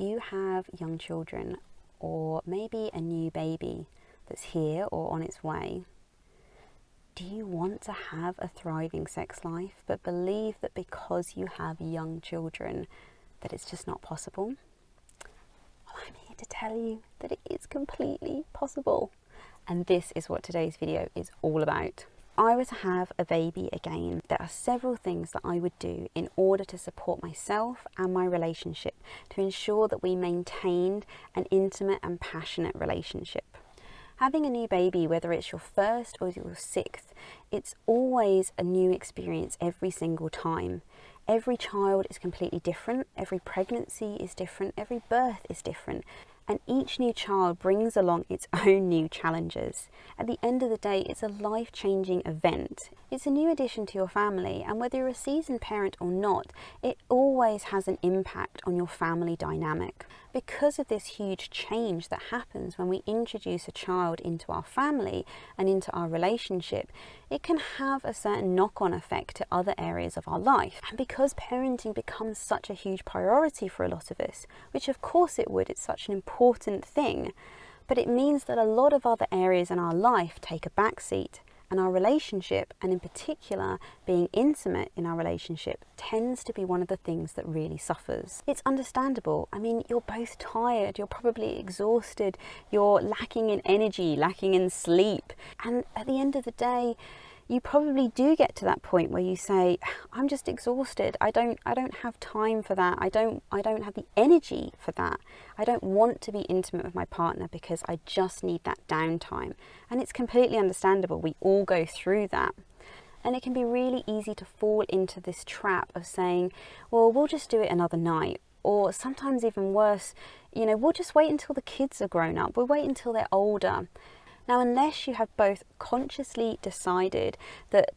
if you have young children or maybe a new baby that's here or on its way, do you want to have a thriving sex life but believe that because you have young children that it's just not possible? Well, I'm here to tell you that it is completely possible. And this is what today's video is all about. If I were to have a baby again, there are several things that I would do in order to support myself and my relationship to ensure that we maintained an intimate and passionate relationship. Having a new baby, whether it's your first or your sixth, it's always a new experience every single time. Every child is completely different, every pregnancy is different, every birth is different. And each new child brings along its own new challenges. At the end of the day, it's a life-changing event. It's a new addition to your family, and whether you're a seasoned parent or not, it always has an impact on your family dynamic. Because of this huge change that happens when we introduce a child into our family and into our relationship, it can have a certain knock-on effect to other areas of our life. And because parenting becomes such a huge priority for a lot of us, which of course it would, it's such an important thing, but it means that a lot of other areas in our life take a backseat. And our relationship, and in particular being intimate in our relationship, tends to be one of the things that really suffers. It's understandable. I mean, you're both tired, you're probably exhausted, you're lacking in energy, lacking in sleep. And at the end of the day, you probably do get to that point where you say, I'm just exhausted. I don't have time for that. I don't have the energy for that. I don't want to be intimate with my partner because I just need that downtime. And it's completely understandable. We all go through that. And it can be really easy to fall into this trap of saying, well, we'll just do it another night. Or sometimes even worse, we'll just wait until the kids are grown up. We'll wait until they're older. Now, unless you have both consciously decided that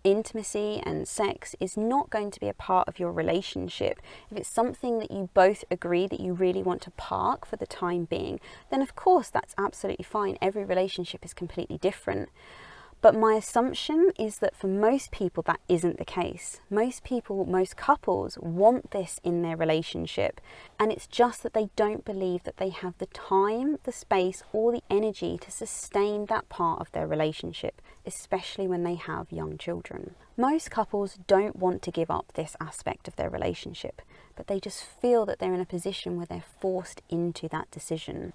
intimacy and sex is not going to be a part of your relationship, if it's something that you both agree that you really want to park for the time being, then of course that's absolutely fine. Every relationship is completely different. But my assumption is that for most people that isn't the case. Most couples want this in their relationship, and it's just that they don't believe that they have the time, the space or the energy to sustain that part of their relationship, especially when they have young children. Most couples don't want to give up this aspect of their relationship, but they just feel that they're in a position where they're forced into that decision.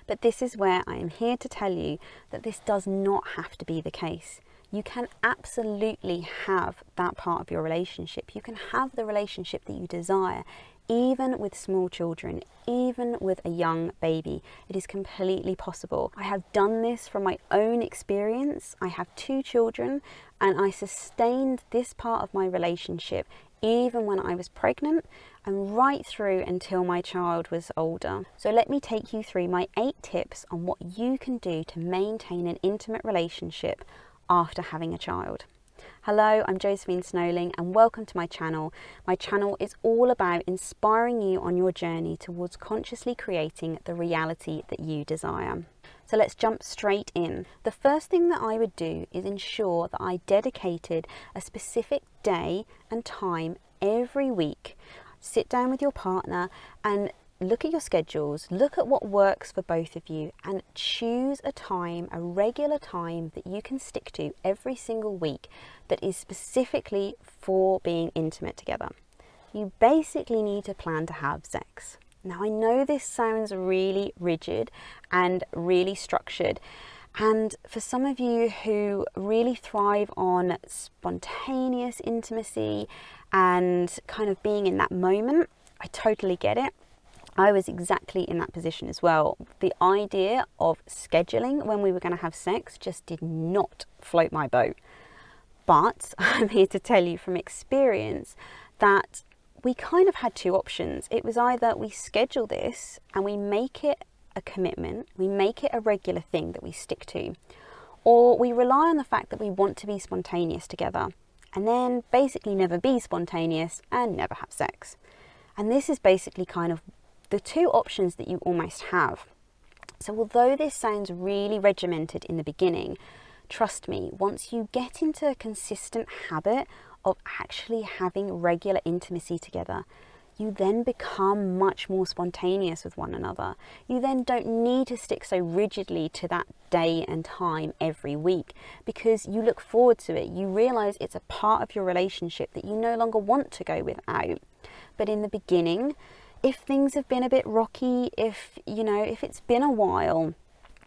But this is where I am here to tell you that this does not have to be the case. You can absolutely have that part of your relationship. You can have the relationship that you desire, even with small children, even with a young baby. It is completely possible. I have done this from my own experience. I have 2 children, and I sustained this part of my relationship even when I was pregnant and right through until my child was older. So let me take you through my 8 tips on what you can do to maintain an intimate relationship after having a child. Hello, I'm Josephine Snowling and welcome to my channel. My channel is all about inspiring you on your journey towards consciously creating the reality that you desire. So let's jump straight in. The first thing that I would do is ensure that I dedicated a specific day and time every week. Sit down with your partner and look at your schedules, look at what works for both of you, and choose a time, a regular time that you can stick to every single week that is specifically for being intimate together. You basically need to plan to have sex. Now, I know this sounds really rigid and really structured, and for some of you who really thrive on spontaneous intimacy and kind of being in that moment, I totally get it. I was exactly in that position as well. The idea of scheduling when we were going to have sex just did not float my boat. But I'm here to tell you from experience that we kind of had 2 options. It was either we schedule this and we make it a commitment, we make it a regular thing that we stick to, or we rely on the fact that we want to be spontaneous together and then basically never be spontaneous and never have sex. And this is basically kind of the 2 options that you almost have. So although this sounds really regimented in the beginning, trust me, once you get into a consistent habit of actually having regular intimacy together, you then become much more spontaneous with one another. You then don't need to stick so rigidly to that day and time every week, because you look forward to it. You realize it's a part of your relationship that you no longer want to go without. But in the beginning, if things have been a bit rocky, if it's been a while,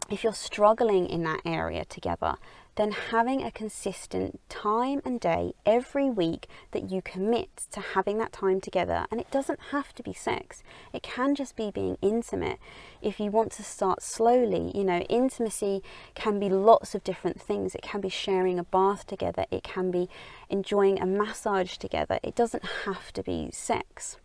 if you're struggling in that area together, then having a consistent time and day every week that you commit to having that time together, and it doesn't have to be sex, it can just be being intimate. If you want to start slowly, intimacy can be lots of different things. It can be sharing a bath together, it can be enjoying a massage together. It doesn't have to be sex.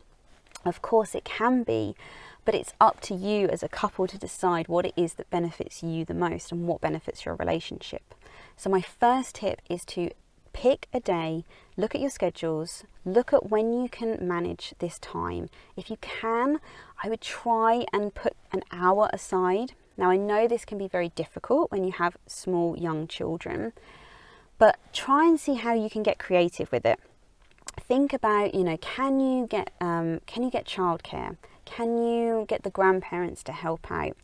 Of course it can be, but it's up to you as a couple to decide what it is that benefits you the most and what benefits your relationship. So my first tip is to pick a day, look at your schedules, look at when you can manage this time. If you can, I would try and put an hour aside. Now I know this can be very difficult when you have small young children, but try and see how you can get creative with it. Think about, can you get childcare? Can you get the grandparents to help out?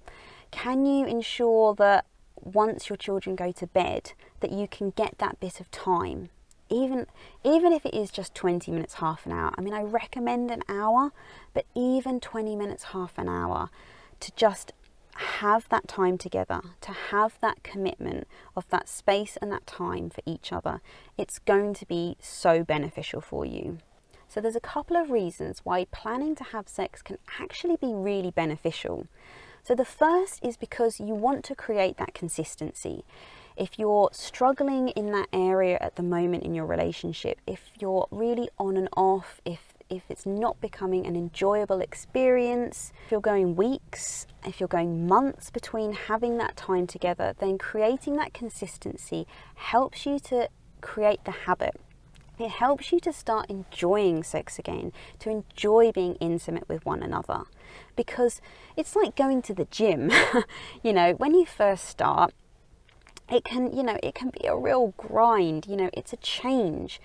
Can you ensure that once your children go to bed, that you can get that bit of time, even if it is just 20 minutes, half an hour. I mean, I recommend an hour, but even 20 minutes, half an hour, to just have that time together, to have that commitment of that space and that time for each other. It's going to be so beneficial for you. So there's a couple of reasons why planning to have sex can actually be really beneficial. So the first is because you want to create that consistency. If you're struggling in that area at the moment in your relationship, if you're really on and off, if it's not becoming an enjoyable experience, if you're going weeks, if you're going months between having that time together, then creating that consistency helps you to create the habit. It helps you to start enjoying sex again, to enjoy being intimate with one another. Because it's like going to the gym. When you first start, it can be a real grind. It's a change.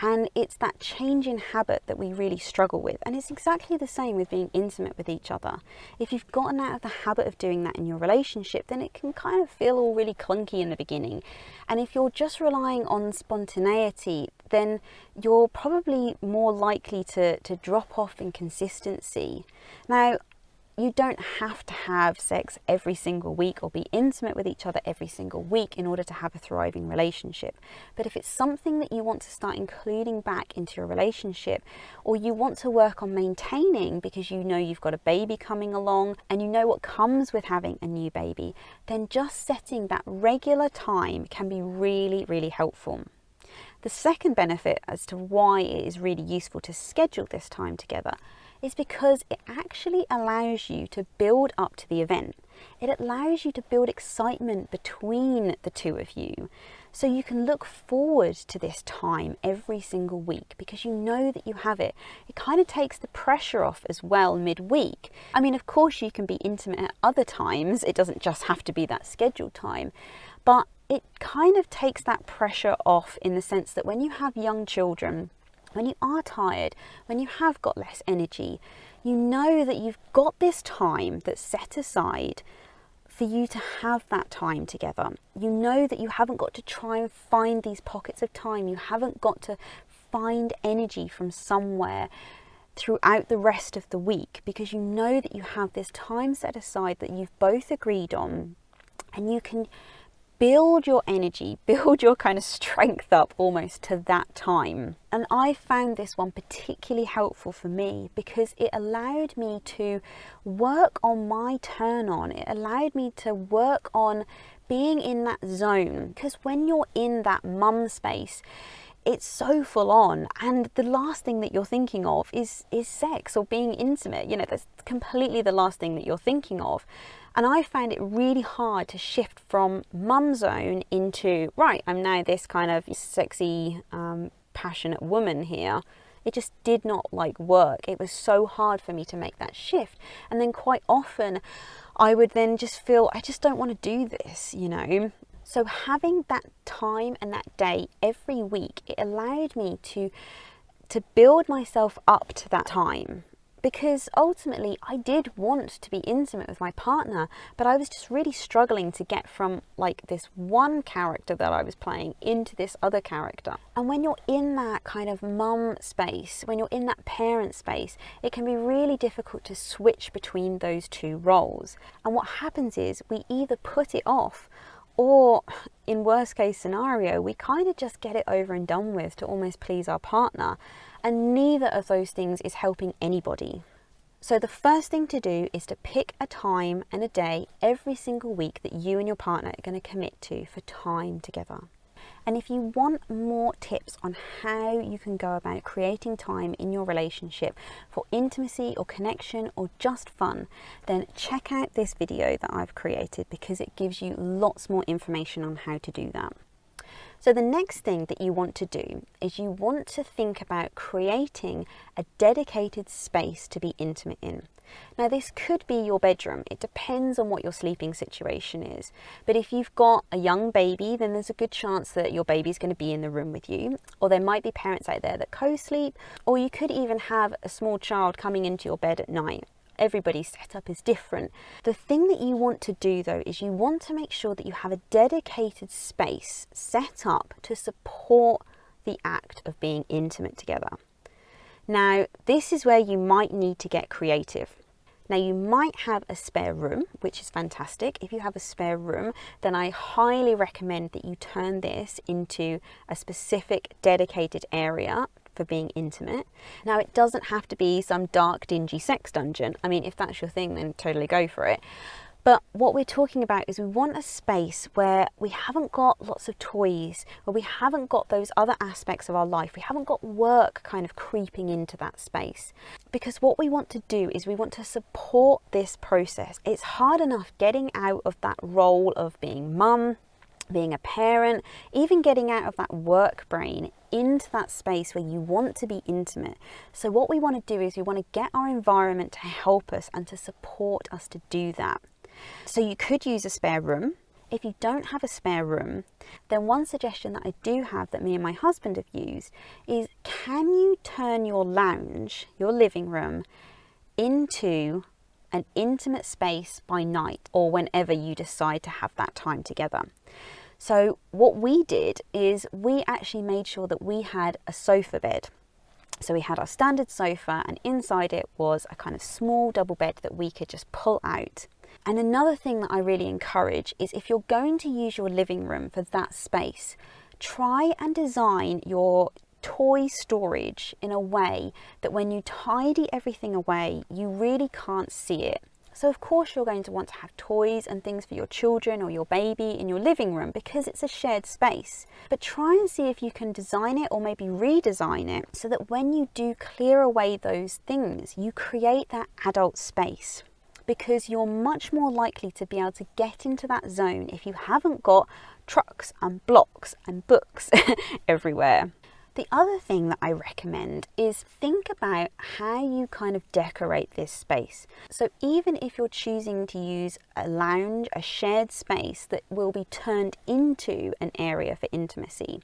And it's that change in habit that we really struggle with. And it's exactly the same with being intimate with each other. If you've gotten out of the habit of doing that in your relationship, then it can kind of feel all really clunky in the beginning. And if you're just relying on spontaneity, then you're probably more likely to drop off in consistency. Now, you don't have to have sex every single week or be intimate with each other every single week in order to have a thriving relationship. But if it's something that you want to start including back into your relationship, or you want to work on maintaining because you know you've got a baby coming along and you know what comes with having a new baby, then just setting that regular time can be really, really helpful. The second benefit as to why it is really useful to schedule this time together is because it actually allows you to build up to the event. It allows you to build excitement between the two of you. So you can look forward to this time every single week because you know that you have it. It kind of takes the pressure off as well midweek. I mean, of course you can be intimate at other times. It doesn't just have to be that scheduled time. But it kind of takes that pressure off in the sense that when you have young children, when you are tired, when you have got less energy, you know that you've got this time that's set aside for you to have that time together. You know that you haven't got to try and find these pockets of time. You haven't got to find energy from somewhere throughout the rest of the week, because you know that you have this time set aside that you've both agreed on, and you can build your energy, build your kind of strength up almost to that time. And I found this one particularly helpful for me because it allowed me to work on my turn on. It allowed me to work on being in that zone, because when you're in that mum space, it's so full on, and the last thing that you're thinking of is sex or being intimate. That's completely the last thing that you're thinking of. And I found it really hard to shift from mum zone into, right, I'm now this kind of sexy, passionate woman here. It just did not work. It was so hard for me to make that shift. And then quite often I would then just feel, I just don't want to do this, So having that time and that day every week, it allowed me to build myself up to that time. Because ultimately I did want to be intimate with my partner, but I was just really struggling to get from like this one character that I was playing into this other character. And when you're in that kind of mum space, when you're in that parent space, it can be really difficult to switch between those two roles. And what happens is we either put it off, or in worst case scenario, we kind of just get it over and done with to almost please our partner. And neither of those things is helping anybody. So the first thing to do is to pick a time and a day every single week that you and your partner are going to commit to for time together. And if you want more tips on how you can go about creating time in your relationship for intimacy or connection or just fun, then check out this video that I've created, because it gives you lots more information on how to do that. So the next thing that you want to do is you want to think about creating a dedicated space to be intimate in. Now this could be your bedroom. It depends on what your sleeping situation is. But if you've got a young baby, then there's a good chance that your baby's going to be in the room with you. Or there might be parents out there that co-sleep. Or you could even have a small child coming into your bed at night. Everybody's setup is different. The thing that you want to do though is you want to make sure that you have a dedicated space set up to support the act of being intimate together. Now, this is where you might need to get creative. Now, you might have a spare room, which is fantastic. If you have a spare room, then I highly recommend that you turn this into a specific dedicated area for being intimate. Now, it doesn't have to be some dark, dingy sex dungeon. I mean, if that's your thing, then totally go for it. But what we're talking about is we want a space where we haven't got lots of toys, where we haven't got those other aspects of our life. We haven't got work kind of creeping into that space. Because what we want to do is we want to support this process. It's hard enough getting out of that role of being mum, being a parent, even getting out of that work brain into that space where you want to be intimate. So what we want to do is we want to get our environment to help us and to support us to do that. So you could use a spare room. If you don't have a spare room, then one suggestion that I do have that me and my husband have used is, can you turn your lounge, your living room, into an intimate space by night or whenever you decide to have that time together? So what we did is we actually made sure that we had a sofa bed. So we had our standard sofa, and inside it was a kind of small double bed that we could just pull out. And another thing that I really encourage is, if you're going to use your living room for that space, try and design your toy storage in a way that when you tidy everything away, you really can't see it. So of course you're going to want to have toys and things for your children or your baby in your living room because it's a shared space. But try and see if you can design it or maybe redesign it so that when you do clear away those things, you create that adult space. Because you're much more likely to be able to get into that zone if you haven't got trucks and blocks and books everywhere. The other thing that I recommend is think about how you kind of decorate this space. So even if you're choosing to use a lounge, a shared space that will be turned into an area for intimacy,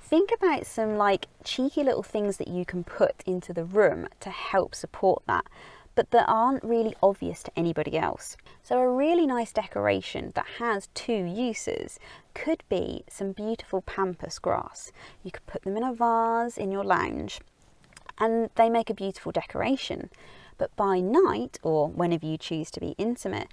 think about some like cheeky little things that you can put into the room to help support that, but that aren't really obvious to anybody else. So a really nice decoration that has two uses could be some beautiful pampas grass. You could put them in a vase in your lounge and they make a beautiful decoration. But by night, or whenever you choose to be intimate,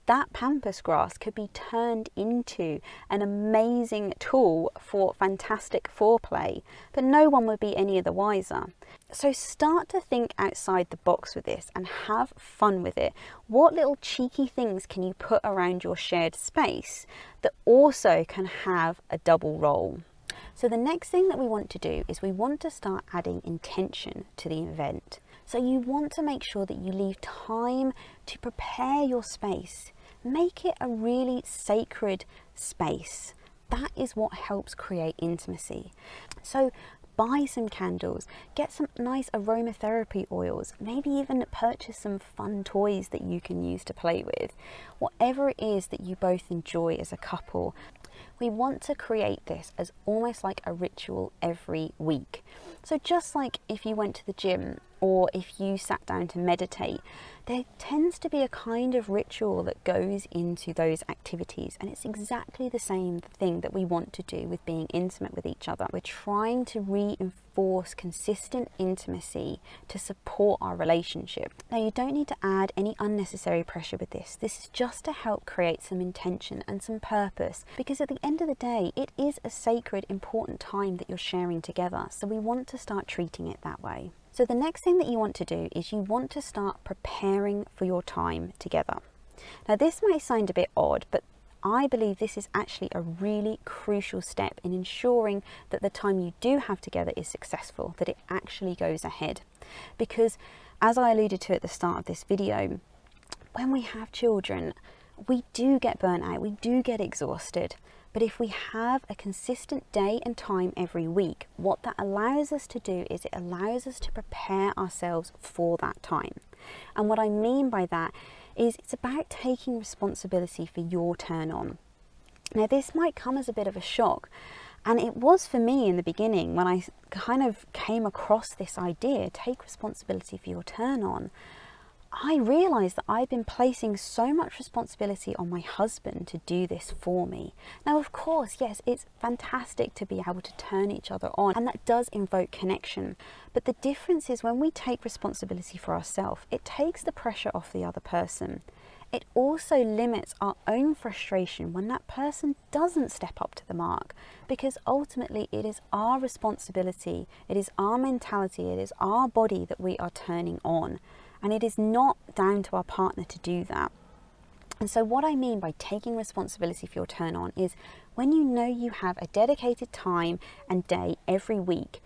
that pampas grass could be turned into an amazing tool for fantastic foreplay, but no one would be any the wiser. So start to think outside the box with this and have fun with it. What little cheeky things can you put around your shared space that also can have a double role? So the next thing that we want to do is we want to start adding intention to the event. So you want to make sure that you leave time to prepare your space. Make it a really sacred space. That is what helps create intimacy. So buy some candles, get some nice aromatherapy oils, maybe even purchase some fun toys that you can use to play with. Whatever it is that you both enjoy as a couple. We want to create this as almost like a ritual every week. So just like if you went to the gym or if you sat down to meditate, there tends to be a kind of ritual that goes into those activities, and it's exactly the same thing that we want to do with being intimate with each other. We're trying to reinforce consistent intimacy to support our relationship. Now, you don't need to add any unnecessary pressure with this. This is just to help create some intention and some purpose, because at the end of the day, it is a sacred, important time that you're sharing together. So we want to start treating it that way. So the next thing that you want to do is you want to start preparing for your time together. Now, this may sound a bit odd, but I believe this is actually a really crucial step in ensuring that the time you do have together is successful, that it actually goes ahead. Because as I alluded to at the start of this video, when we have children, we do get burnt out, we do get exhausted. But if we have a consistent day and time every week, what that allows us to do is it allows us to prepare ourselves for that time. And what I mean by that is it's about taking responsibility for your turn on. Now, this might come as a bit of a shock, and it was for me in the beginning when I kind of came across this idea, take responsibility for your turn on. I realised that I've been placing so much responsibility on my husband to do this for me. Now, of course, yes, it's fantastic to be able to turn each other on, and that does invoke connection. But the difference is when we take responsibility for ourselves, it takes the pressure off the other person. It also limits our own frustration when that person doesn't step up to the mark, because ultimately it is our responsibility, it is our mentality, it is our body that we are turning on. And it is not down to our partner to do that. And so what I mean by taking responsibility for your turn on is when you know you have a dedicated time and day every week,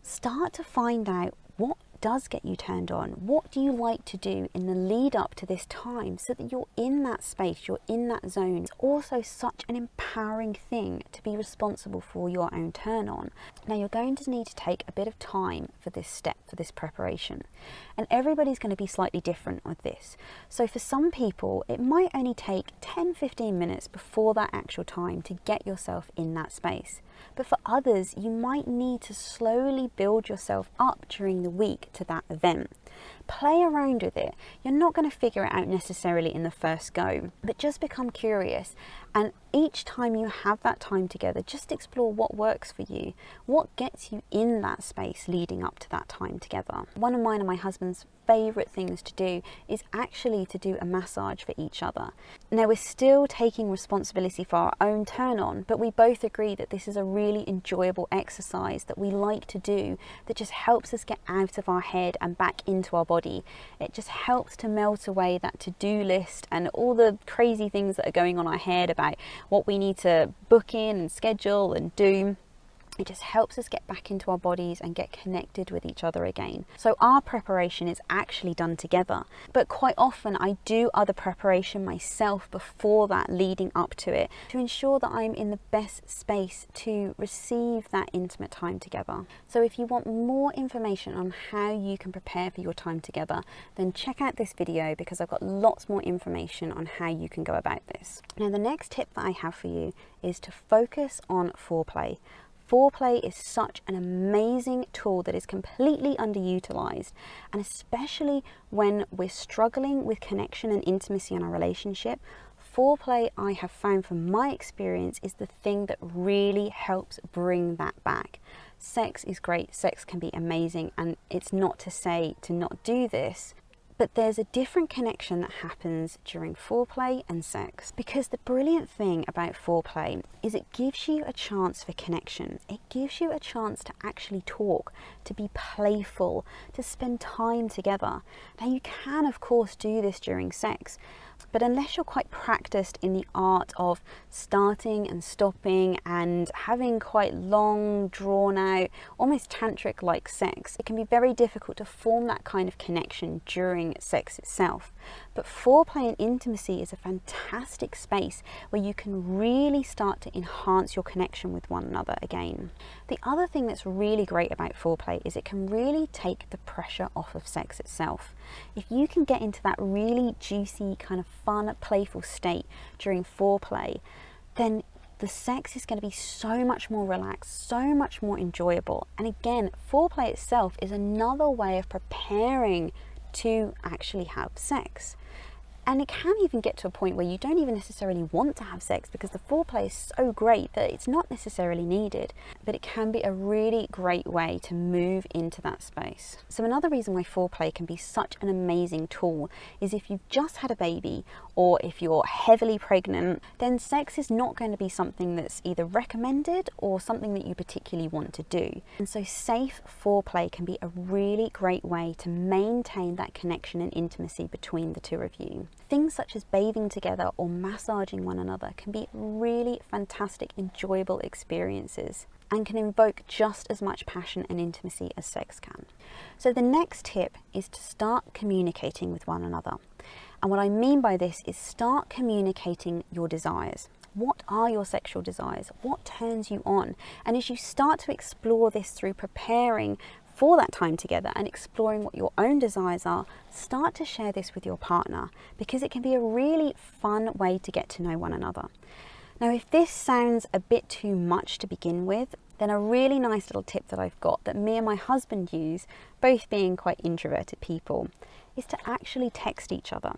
start to find out what does get you turned on. What do you like to do in the lead up to this time so that you're in that space, you're in that zone. It's also such an empowering thing to be responsible for your own turn on. Now, you're going to need to take a bit of time for this step, for this preparation. And everybody's going to be slightly different with this. So for some people, it might only take 10-15 minutes before that actual time to get yourself in that space. But for others, you might need to slowly build yourself up during the week to that event. Play around with it. You're not going to figure it out necessarily in the first go, but just become curious. And each time you have that time together, just explore what works for you, what gets you in that space leading up to that time together. One of mine and my husband's favourite things to do is actually to do a massage for each other. Now, we're still taking responsibility for our own turn on, but we both agree that this is a really enjoyable exercise that we like to do that just helps us get out of our head and back into our body. It just helps to melt away that to-do list and all the crazy things that are going on in our head about what we need to book in and schedule and do. It just helps us get back into our bodies and get connected with each other again. So our preparation is actually done together, but quite often I do other preparation myself before that, leading up to it, to ensure that I'm in the best space to receive that intimate time together. So if you want more information on how you can prepare for your time together, then check out this video, because I've got lots more information on how you can go about this. Now, the next tip that I have for you is to focus on foreplay. Foreplay is such an amazing tool that is completely underutilized, and especially when we're struggling with connection and intimacy in our relationship, foreplay, I have found from my experience, is the thing that really helps bring that back. Sex is great, sex can be amazing, and it's not to say to not do this, but there's a different connection that happens during foreplay and sex. Because the brilliant thing about foreplay is it gives you a chance for connection. It gives you a chance to actually talk, to be playful, to spend time together. Now, you can, of course, do this during sex, but unless you're quite practiced in the art of starting and stopping and having quite long, drawn out, almost tantric like sex, it can be very difficult to form that kind of connection during sex itself. But foreplay and intimacy is a fantastic space where you can really start to enhance your connection with one another again. The other thing that's really great about foreplay is it can really take the pressure off of sex itself. If you can get into that really juicy, kind of fun, playful state during foreplay, then the sex is going to be so much more relaxed, so much more enjoyable. And again, foreplay itself is another way of preparing to actually have sex. And it can even get to a point where you don't even necessarily want to have sex because the foreplay is so great that it's not necessarily needed, but it can be a really great way to move into that space. So another reason why foreplay can be such an amazing tool is if you've just had a baby or if you're heavily pregnant, then sex is not going to be something that's either recommended or something that you particularly want to do. And so safe foreplay can be a really great way to maintain that connection and intimacy between the two of you. Things such as bathing together or massaging one another can be really fantastic, enjoyable experiences and can invoke just as much passion and intimacy as sex can. So the next tip is to start communicating with one another. And what I mean by this is start communicating your desires. What are your sexual desires? What turns you on? And as you start to explore this through preparing for that time together and exploring what your own desires are, start to share this with your partner because it can be a really fun way to get to know one another. Now, if this sounds a bit too much to begin with, then a really nice little tip that I've got that me and my husband use, both being quite introverted people, is to actually text each other.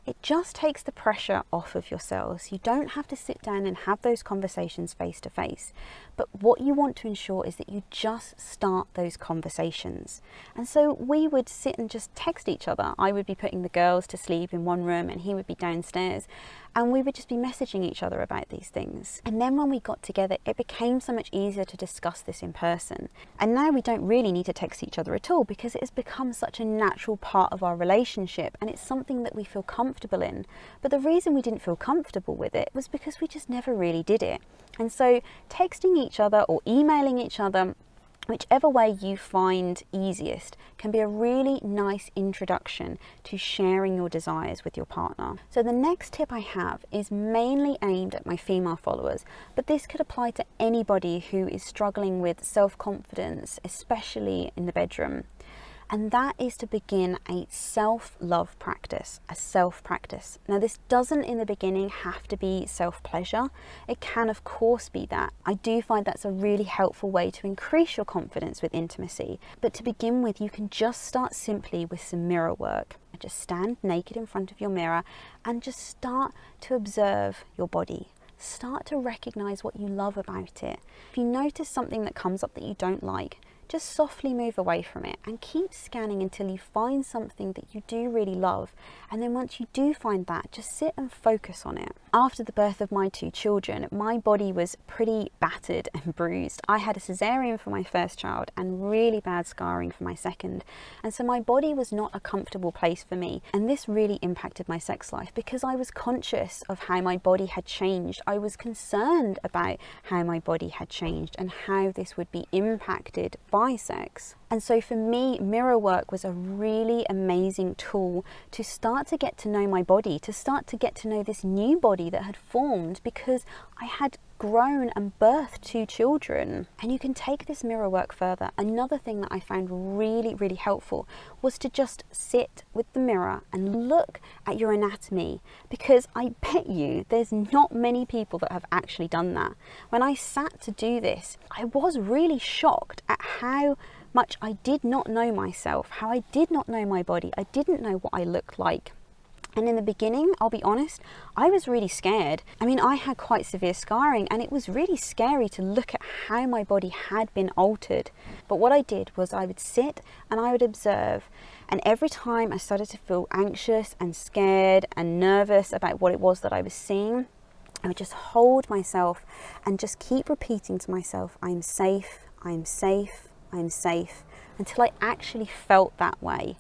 It just takes the pressure off of yourselves. You don't have to sit down and have those conversations face to face. But what you want to ensure is that you just start those conversations. And so we would sit and just text each other. I would be putting the girls to sleep in one room and he would be downstairs. And we would just be messaging each other about these things. And then when we got together, it became so much easier to discuss this in person. And now we don't really need to text each other at all because it has become such a natural part of our relationship and it's something that we feel comfortable in. But the reason we didn't feel comfortable with it was because we just never really did it. And so texting each other or emailing each other, whichever way you find easiest, can be a really nice introduction to sharing your desires with your partner. So the next tip I have is mainly aimed at my female followers, but this could apply to anybody who is struggling with self-confidence, especially in the bedroom. And that is to begin a self-love practice, a self-practice. Now this doesn't in the beginning have to be self-pleasure. It can of course be that. I do find that's a really helpful way to increase your confidence with intimacy. But to begin with, you can just start simply with some mirror work. Just stand naked in front of your mirror and just start to observe your body. Start to recognize what you love about it. If you notice something that comes up that you don't like, just softly move away from it and keep scanning until you find something that you do really love. And then once you do find that, just sit and focus on it. After the birth of my 2 children, my body was pretty battered and bruised. I had a cesarean for my first child and really bad scarring for my second. And so my body was not a comfortable place for me. And this really impacted my sex life because I was conscious of how my body had changed. I was concerned about how my body had changed and how this would be impacted by sex. And so for me, mirror work was a really amazing tool to start to get to know my body, to start to get to know this new body that had formed because I had grown and birthed 2 children. And you can take this mirror work further. Another thing that I found really, really helpful was to just sit with the mirror and look at your anatomy, because I bet you there's not many people that have actually done that. When I sat to do this, I was really shocked at how much I did not know myself, how I did not know my body. I didn't know what I looked like. And in the beginning, I'll be honest, I was really scared. I mean, I had quite severe scarring and it was really scary to look at how my body had been altered. But what I did was I would sit and I would observe. And every time I started to feel anxious and scared and nervous about what it was that I was seeing, I would just hold myself and just keep repeating to myself, I'm safe, I'm safe, I'm safe, until I actually felt that way.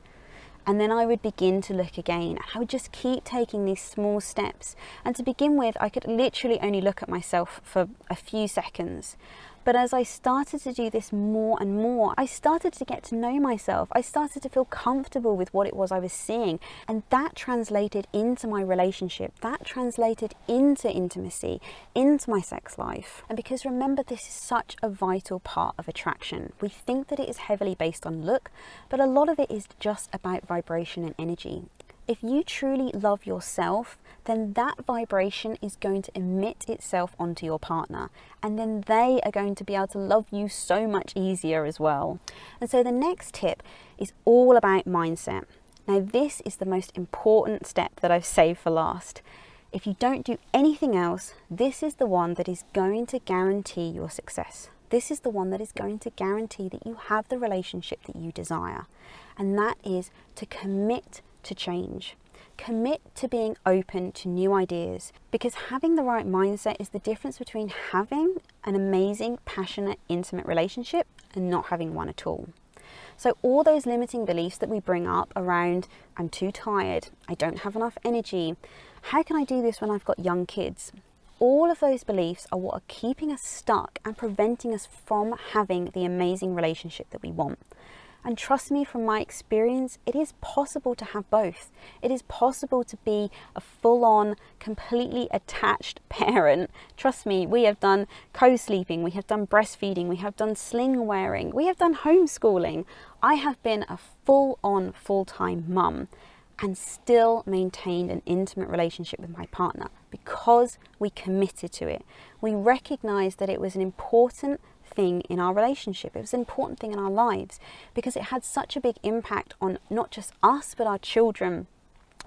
And then I would begin to look again. I would just keep taking these small steps. And to begin with, I could literally only look at myself for a few seconds. But as I started to do this more and more, I started to get to know myself. I started to feel comfortable with what it was I was seeing. And that translated into my relationship. That translated into intimacy, into my sex life. And because remember, this is such a vital part of attraction. We think that it is heavily based on look, but a lot of it is just about vibration and energy. If you truly love yourself, then that vibration is going to emit itself onto your partner, and then they are going to be able to love you so much easier as well. And so the next tip is all about mindset. Now, this is the most important step that I've saved for last. If you don't do anything else, this is the one that is going to guarantee your success. This is the one that is going to guarantee that you have the relationship that you desire. And that is to commit to change. Commit to being open to new ideas, because having the right mindset is the difference between having an amazing, passionate, intimate relationship and not having one at all. So all those limiting beliefs that we bring up around, I'm too tired, I don't have enough energy, how can I do this when I've got young kids? All of those beliefs are what are keeping us stuck and preventing us from having the amazing relationship that we want. And trust me, from my experience, it is possible to have both. It is possible to be a full-on, completely attached parent. Trust me, we have done co-sleeping, we have done breastfeeding, we have done sling wearing, we have done homeschooling. I have been a full-on, full-time mum and still maintained an intimate relationship with my partner because we committed to it. We recognized that it was an important thing in our relationship. It was an important thing in our lives because it had such a big impact on not just us but our children.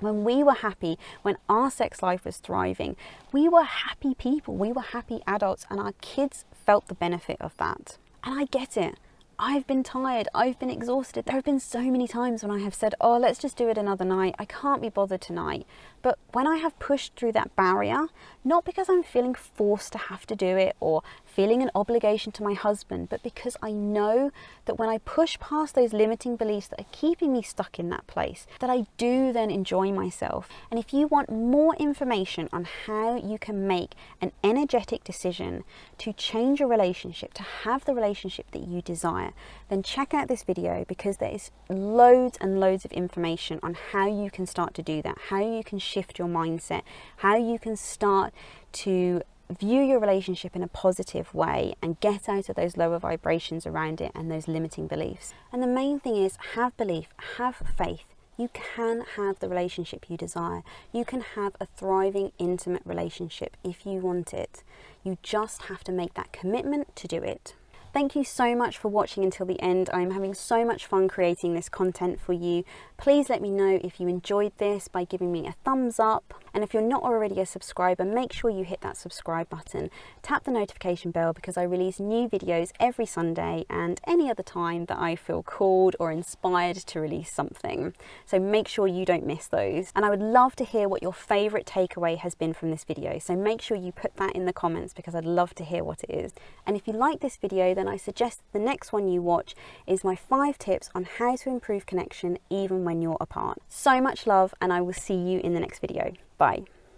When we were happy, when our sex life was thriving, we were happy people, we were happy adults, and our kids felt the benefit of that. And I get it. I've been tired, I've been exhausted. There have been so many times when I have said, oh, let's just do it another night. I can't be bothered tonight. But when I have pushed through that barrier, not because I'm feeling forced to have to do it or feeling an obligation to my husband, but because I know that when I push past those limiting beliefs that are keeping me stuck in that place, that I do then enjoy myself. And if you want more information on how you can make an energetic decision to change your relationship, to have the relationship that you desire, then check out this video, because there is loads and loads of information on how you can start to do that, how you can shift your mindset, how you can start to view your relationship in a positive way and get out of those lower vibrations around it and those limiting beliefs. And the main thing is, have belief, have faith. You can have the relationship you desire. You can have a thriving, intimate relationship if you want it. You just have to make that commitment to do it. Thank you so much for watching until the end. I'm having so much fun creating this content for you. Please let me know if you enjoyed this by giving me a thumbs up. And if you're not already a subscriber, make sure you hit that subscribe button. Tap the notification bell, because I release new videos every Sunday and any other time that I feel called or inspired to release something. So make sure you don't miss those. And I would love to hear what your favorite takeaway has been from this video. So make sure you put that in the comments, because I'd love to hear what it is. And if you like this video, then I suggest the next one you watch is my 5 tips on how to improve connection even when you're apart. So much love, and I will see you in the next video. Bye.